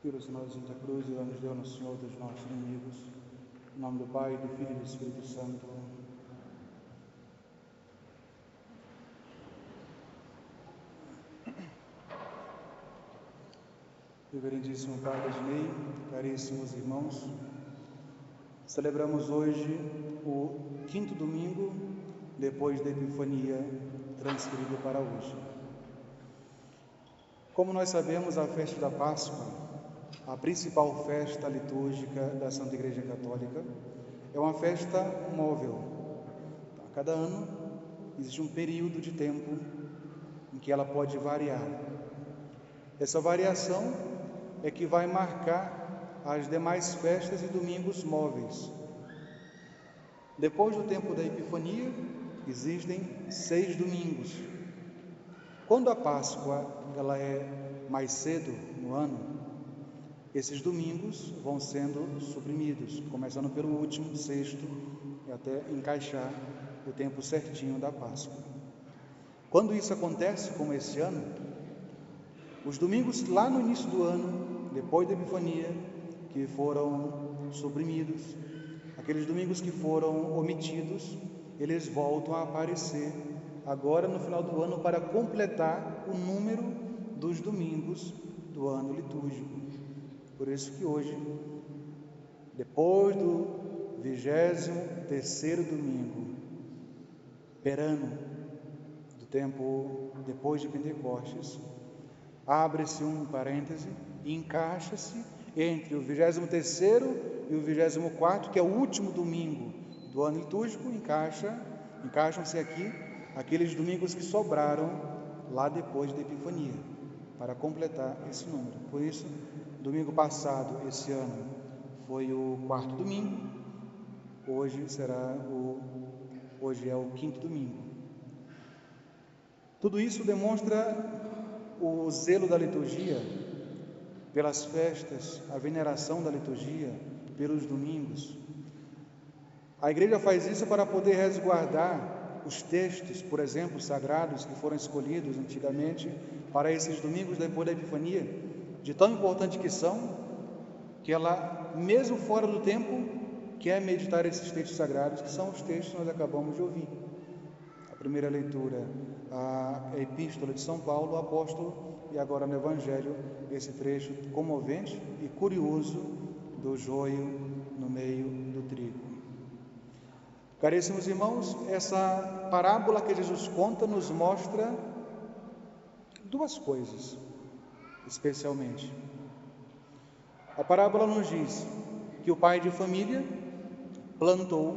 Pelo sinal da Santa Cruz, e nos deu nosso Senhor dos nossos inimigos. Em nome do Pai, do Filho e do Espírito Santo. Reverendíssimo Padre Adnei, caríssimos irmãos, celebramos hoje o 5º domingo depois da Epifania, transferido para hoje. Como nós sabemos, a festa da Páscoa, a principal festa litúrgica da Santa Igreja Católica, é uma festa móvel. A cada ano existe um período de tempo em que ela pode variar. Essa variação é que vai marcar as demais festas e domingos móveis. Depois do tempo da Epifania, existem 6 domingos. Quando a Páscoa ela é mais cedo no ano, esses domingos vão sendo suprimidos, começando pelo último, 6º, e até encaixar o tempo certinho da Páscoa. Quando isso acontece, como esse ano, os domingos lá no início do ano, depois da Epifania, que foram suprimidos, aqueles domingos que foram omitidos, eles voltam a aparecer agora no final do ano para completar o número dos domingos do ano litúrgico. Por isso que hoje, depois do 23º domingo perano do tempo depois de Pentecostes, abre-se um parêntese e encaixa-se entre o 23º e o 24º, que é o último domingo do ano litúrgico, encaixam-se aqui aqueles domingos que sobraram lá depois da Epifania, para completar esse número. Por isso, domingo passado, esse ano, foi o 4º domingo, hoje é o 5º domingo. Tudo isso demonstra o zelo da liturgia pelas festas, a veneração da liturgia pelos domingos. A Igreja faz isso para poder resguardar os textos, por exemplo, sagrados que foram escolhidos antigamente para esses domingos depois da Epifania, de tão importante que são, que ela, mesmo fora do tempo, quer meditar esses textos sagrados, que são os textos que nós acabamos de ouvir. A primeira leitura, a Epístola de São Paulo, o apóstolo, e agora no Evangelho, esse trecho comovente e curioso do joio no meio do trigo. Caríssimos irmãos, essa parábola que Jesus conta nos mostra duas coisas, especialmente. A parábola nos diz que o pai de família plantou,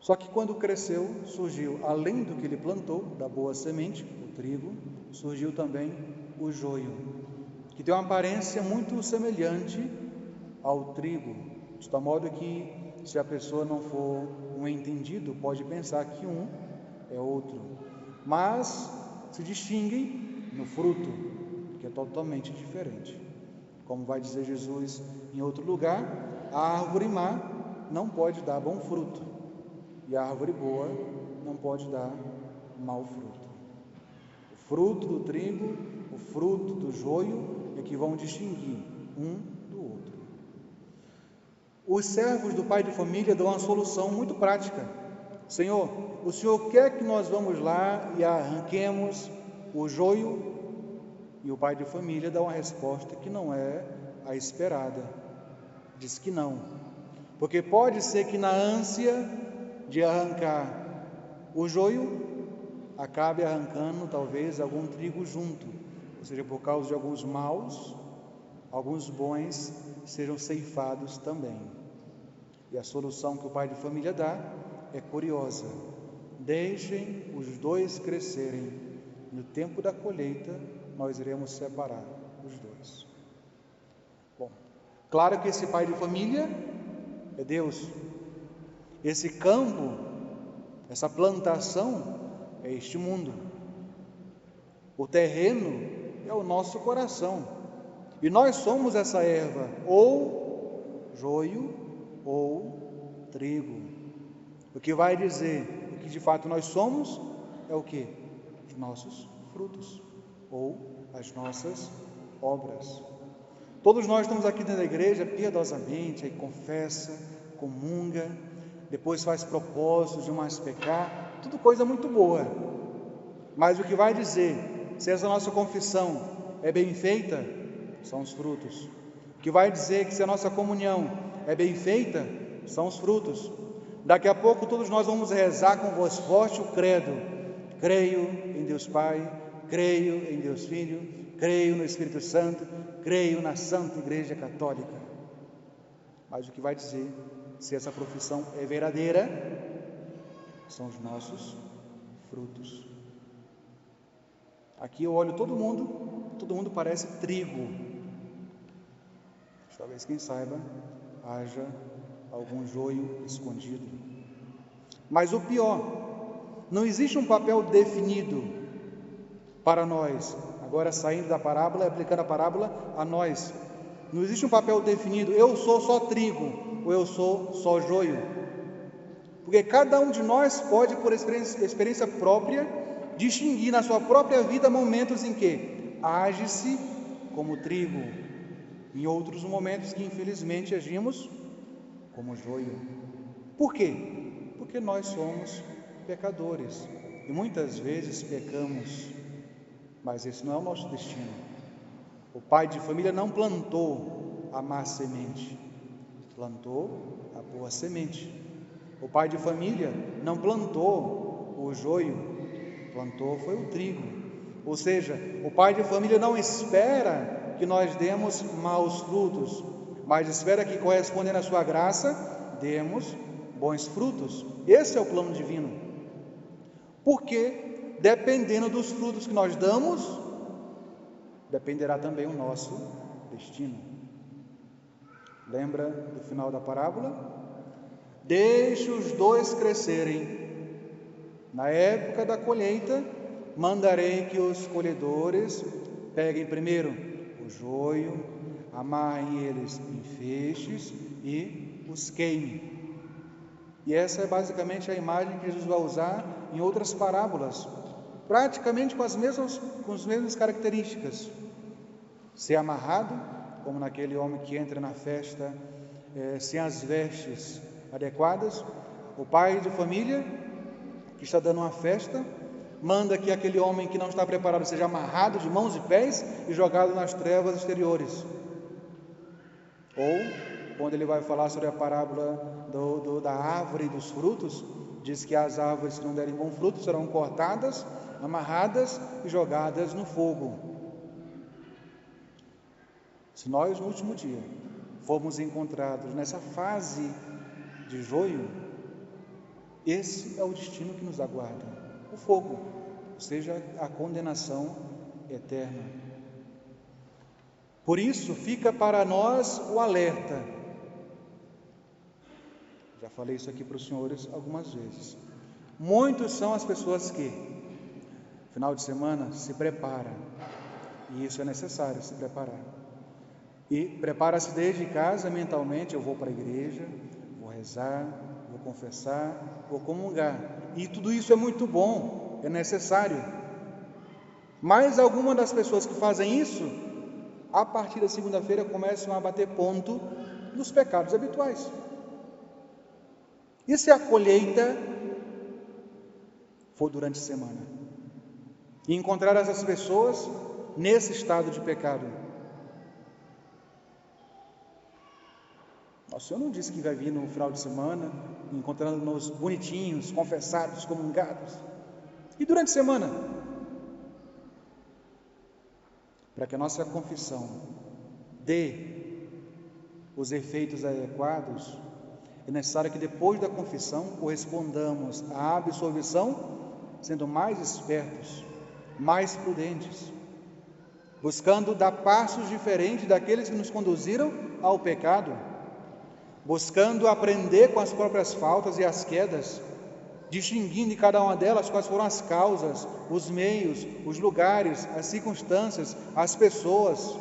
só que quando cresceu, surgiu, além do que ele plantou, da boa semente, o trigo, surgiu também o joio, que tem uma aparência muito semelhante ao trigo, de tal modo que, se a pessoa não for um entendido, pode pensar que um é outro, mas se distinguem no fruto, que é totalmente diferente. Como vai dizer Jesus em outro lugar, a árvore má não pode dar bom fruto, e a árvore boa não pode dar mau fruto. O fruto do trigo, o fruto do joio é que vão distinguir um do outro. Os servos do pai de família dão uma solução muito prática. Senhor, o Senhor quer que nós vamos lá e arranquemos o joio? E o pai de família dá uma resposta que não é a esperada. Diz que não. Porque pode ser que na ânsia de arrancar o joio, acabe arrancando talvez algum trigo junto, ou seja, por causa de alguns maus, alguns bons sejam ceifados também. E a solução que o pai de família dá é curiosa: deixem os dois crescerem, no tempo da colheita nós iremos separar os dois. Bom, claro que esse pai de família é Deus. Esse campo, essa plantação é este mundo. O terreno é o nosso coração. E nós somos essa erva, ou joio ou trigo. O que vai dizer o que de fato nós somos é o quê? Os nossos frutos, ou as nossas obras. Todos nós estamos aqui dentro da igreja piedosamente, aí confessa, comunga, depois faz propósitos de mais pecar, tudo coisa muito boa. Mas o que vai dizer se essa nossa confissão é bem feita, são os frutos. O que vai dizer que se a nossa comunhão é bem feita, são os frutos. Daqui a pouco todos nós vamos rezar com voz forte o credo: creio em Deus Pai, creio em Deus Filho, creio no Espírito Santo, creio na Santa Igreja Católica. Mas o que vai dizer se essa profissão é verdadeira são os nossos frutos. Aqui eu olho todo mundo parece trigo. Talvez, quem saiba, haja algum joio escondido. Mas o pior, não existe um papel definido para nós. Agora, saindo da parábola e aplicando a parábola a nós. Não existe um papel definido: eu sou só trigo ou eu sou só joio. Porque cada um de nós pode, por experiência própria, distinguir na sua própria vida momentos em que age-se como trigo, em outros momentos que infelizmente agimos como joio. Por quê? Porque nós somos pecadores e muitas vezes pecamos, mas esse não é o nosso destino. O pai de família não plantou a má semente, plantou a boa semente. O pai de família não plantou o joio, plantou foi o trigo. Ou seja, o pai de família não espera que nós demos maus frutos, mas espera que, correspondendo à sua graça, demos bons frutos. Esse é o plano divino. Porque, dependendo dos frutos que nós damos, dependerá também o nosso destino. Lembra do final da parábola? Deixe os dois crescerem. Na época da colheita, mandarei que os colhedores peguem primeiro o joio, amarrem eles em feixes e os queimem. E essa é basicamente a imagem que Jesus vai usar em outras parábolas, praticamente com as mesmas características. Ser amarrado, como naquele homem que entra na festa sem as vestes adequadas. O pai de família que está dando uma festa manda que aquele homem que não está preparado seja amarrado de mãos e pés e jogado nas trevas exteriores. Ou, quando ele vai falar sobre a parábola da árvore e dos frutos, diz que as árvores que não derem bom fruto serão cortadas, amarradas e jogadas no fogo. Se nós, no último dia, formos encontrados nessa fase de joio, esse é o destino que nos aguarda: o fogo, ou seja, a condenação eterna. Por isso, fica para nós o alerta. Já falei isso aqui para os senhores algumas vezes. Muitos são as pessoas que, final de semana, se preparam, e isso é necessário, se preparar. E prepara-se desde casa mentalmente: eu vou para a igreja, vou rezar, vou confessar, vou comungar. E tudo isso é muito bom, é necessário. Mas algumas das pessoas que fazem isso, a partir da segunda-feira começam a bater ponto nos pecados habituais. E se a colheita for durante a semana? E encontrar essas pessoas nesse estado de pecado? O Senhor não disse que vai vir no final de semana, encontrando-nos bonitinhos, confessados, comungados. E durante a semana? Para que a nossa confissão dê os efeitos adequados, é necessário que depois da confissão correspondamos à absolvição, sendo mais espertos, mais prudentes, buscando dar passos diferentes daqueles que nos conduziram ao pecado, buscando aprender com as próprias faltas e as quedas, distinguindo em cada uma delas quais foram as causas, os meios, os lugares, as circunstâncias, as pessoas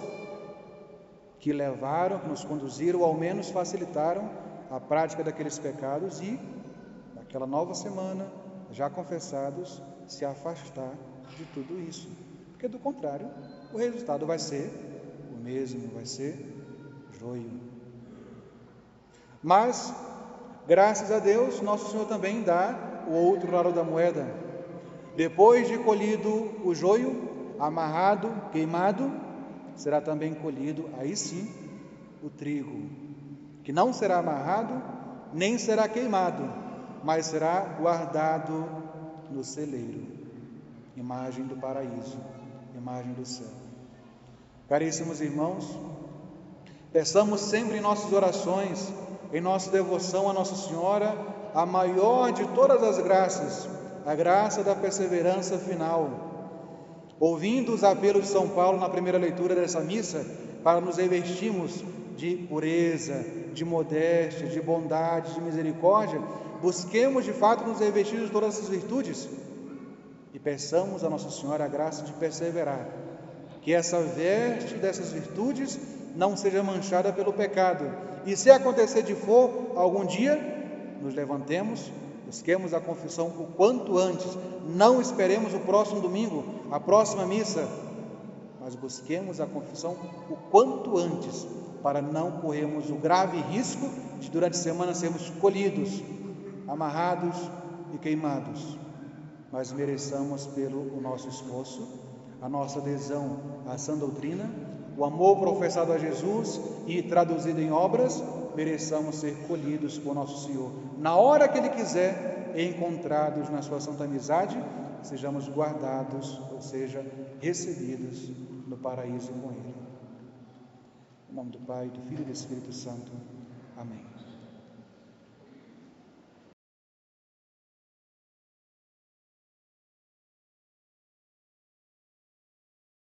que levaram, que nos conduziram, ou ao menos facilitaram a prática daqueles pecados, e naquela nova semana, já confessados, se afastar de tudo isso, porque do contrário, o resultado vai ser o mesmo vai ser joio. Mas, graças a Deus, nosso Senhor também dá o outro lado da moeda. Depois de colhido o joio, amarrado, queimado, será também colhido, aí sim, o trigo, que não será amarrado, nem será queimado, mas será guardado no celeiro, imagem do paraíso, imagem do céu. Caríssimos irmãos, peçamos sempre em nossas orações, em nossa devoção a Nossa Senhora, a maior de todas as graças, a graça da perseverança final. Ouvindo os apelos de São Paulo na primeira leitura dessa missa, para nos revestirmos de pureza, de modéstia, de bondade, de misericórdia, busquemos de fato nos revestir de todas essas virtudes e peçamos a Nossa Senhora a graça de perseverar, que essa veste dessas virtudes não seja manchada pelo pecado, e se acontecer de for algum dia, nos levantemos, busquemos a confissão o quanto antes, não esperemos o próximo domingo, a próxima missa, mas busquemos a confissão o quanto antes, para não corrermos o grave risco de durante a semana sermos colhidos, amarrados e queimados, mas mereçamos pelo nosso esforço, a nossa adesão à sã doutrina, o amor professado a Jesus e traduzido em obras, mereçamos ser colhidos por nosso Senhor. Na hora que Ele quiser, encontrados na sua santa amizade, sejamos guardados, ou seja, recebidos no paraíso com Ele. Em nome do Pai, do Filho e do Espírito Santo. Amém.